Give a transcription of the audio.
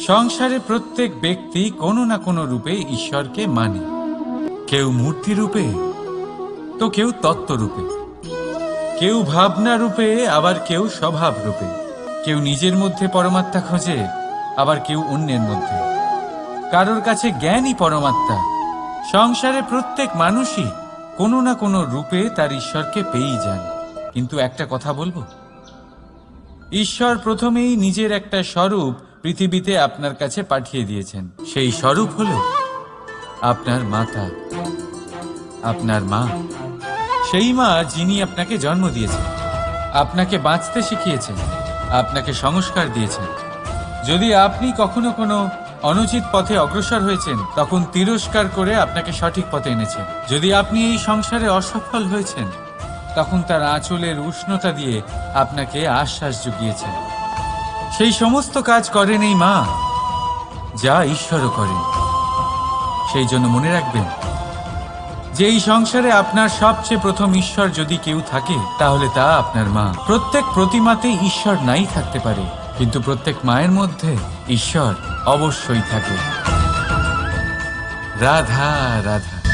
সংসারে প্রত্যেক ব্যক্তি কোনো না কোনো রূপে ঈশ্বরকে মানে। কেউ মূর্তি রূপে, তো কেউ তত্ত্ব রূপে, কেউ ভাবনা রূপে, আবার কেউ স্বভাব রূপে। কেউ নিজের মধ্যে পরমাত্মা খোঁজে, আবার কেউ অন্যের মধ্যে। কারোর কাছে জ্ঞানই পরমাত্মা। সংসারে প্রত্যেক মানুষই কোনো না কোনো রূপে তার ঈশ্বরকে পেয়েই যান। কিন্তু একটা কথা বলবো, ঈশ্বর প্রথমেই নিজের একটা স্বরূপ পৃথিবীতে আপনার কাছে পাঠিয়ে দিয়েছেন। সেই স্বরূপ হলো আপনার মাতা, আপনার মা। সেই মা যিনি আপনাকে জন্ম দিয়েছেন, আপনাকে বাঁচতে শিখিয়েছেন, আপনাকে সংস্কার দিয়েছেন। যদি আপনি কখনো কোনো অনুচিত পথে অগ্রসর হয়েছেন, তখন তিরস্কার করে আপনাকে সঠিক পথে এনেছেন। যদি আপনি এই সংসারে অসফল হয়েছেন, তখন তার আঁচলের উষ্ণতা দিয়ে আপনাকে আশ্বাস জুগিয়েছেন। সেই সমস্ত কাজ করেন এই মা, যা ঈশ্বরও করেন। সেই জন্য মনে রাখবেন যে এই সংসারে আপনার সবচেয়ে প্রথম ঈশ্বর যদি কেউ থাকে, তাহলে তা আপনার মা। প্রত্যেক প্রতিমাতে ঈশ্বর নাই থাকতে পারে, কিন্তু প্রত্যেক মায়ের মধ্যে ঈশ্বর অবশ্যই থাকে। রাধা রাধা।